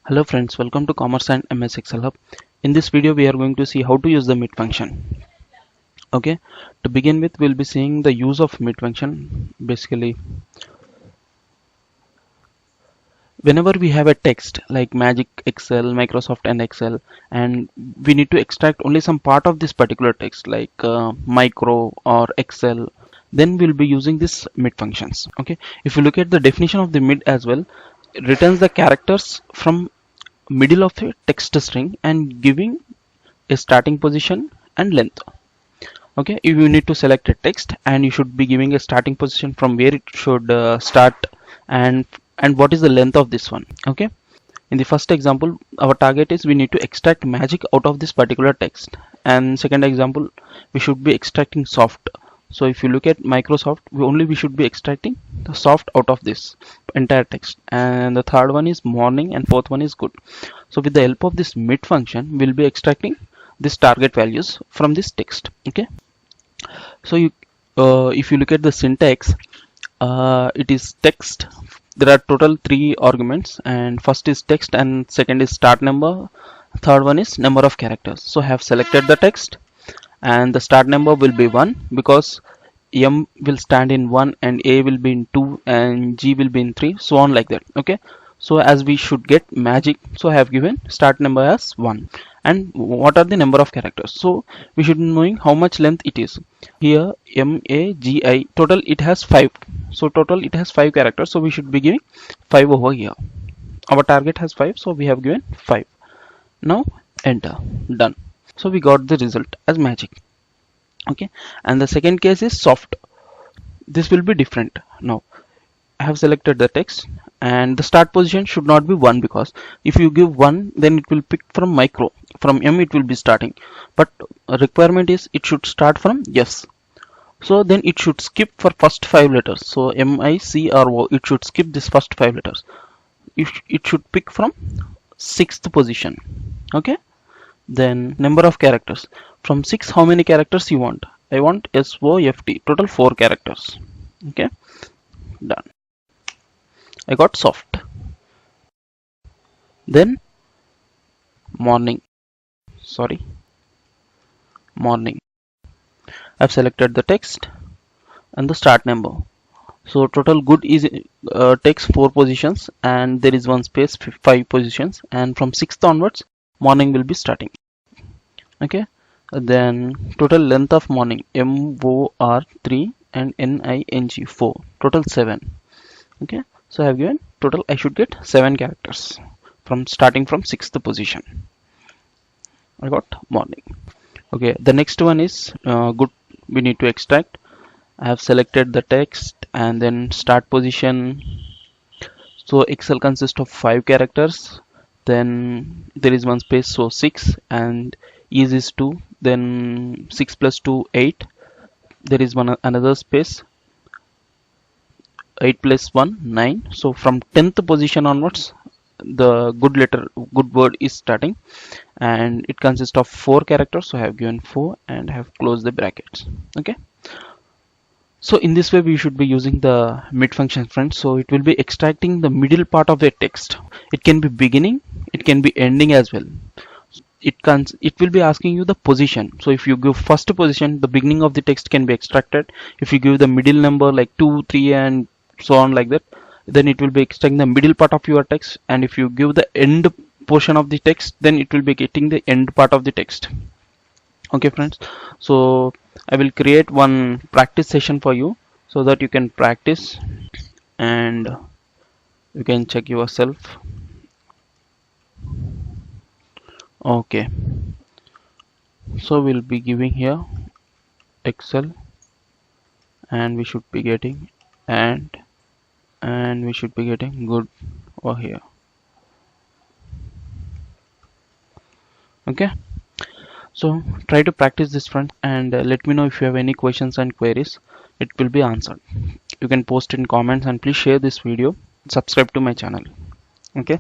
Hello friends, welcome to Commerce and MS Excel Hub. In this video we are going to see how to use the mid function. Okay, to begin with we'll be seeing the use of mid function. Basically, whenever we have a text like Magic, Excel, Microsoft and Excel, and we need to extract only some part of this particular text like micro or Excel, then we'll be using this mid functions. Okay, if you look at the definition of the mid as well, it returns the characters from middle of a text string and giving a starting position and length. Okay, if you need to select a text and you should be giving a starting position from where it should start and what is the length of this one. Okay, in the first example our target is we need to extract magic out of this particular text, and second example we should be extracting soft. So if you look at Microsoft, we should be extracting the soft out of this entire text, and the third one is morning, and fourth one is good. So with the help of this mid function we'll be extracting this target values from this text. Okay, so if you look at the syntax, it is text. There are total 3 arguments, and first is text, and second is start number, third one is number of characters. So I have selected the text, and the start number will be 1 because M will stand in 1 and A will be in 2 and G will be in 3, so on like that. Okay, so as we should get magic, so I have given start number as 1, and what are the number of characters, so we should be knowing how much length it is. Here MAGI, total it has 5, so total it has 5 characters, so we should be giving 5 over here. Our target has 5, so we have given 5. Now enter, done. So we got the result as magic. Okay, and the second case is soft. This will be different. Now I have selected the text, and the start position should not be 1 because if you give 1 then it will pick from micro, from M it will be starting, but a requirement is it should start from S. So then it should skip for first 5 letters, so MICRO, it should skip this first 5 letters. It should pick from 6th position. Okay, then number of characters, from 6 how many characters you want? I want SOFT, total 4 characters. Okay, done. I got soft. Then morning, I've selected the text and the start number. So total good is takes 4 positions, and there is one space 5 positions, and from 6th onwards morning will be starting. Okay, then total length of morning, MOR 3 and NING 4, total 7. Okay, so I have given total, I should get 7 characters from starting from 6th position. I got morning. Okay, the next one is good. We need to extract. I have selected the text and then start position. So Excel consists of 5 characters, then there is one space, so 6, and is 2, then 6 plus 2 8, there is another space, 8 plus 1 9. So from 10th position onwards the good word is starting, and it consists of 4 characters, so I have given 4 and have closed the brackets. Okay, so in this way we should be using the mid function, friends. So it will be extracting the middle part of the text. It can be beginning, it can be ending as well. It will be asking you the position. So if you give first position, the beginning of the text can be extracted. If you give the middle number like 2 3 and so on like that, then it will be extracting the middle part of your text, and if you give the end portion of the text, then it will be getting the end part of the text. Okay friends, so I will create one practice session for you so that you can practice and you can check yourself. Okay, so we'll be giving here Excel, and we should be getting and we should be getting good over here. Okay, so try to practice this, friend, and let me know if you have any questions and queries. It will be answered. You can post in comments, and please share this video, subscribe to my channel. Okay.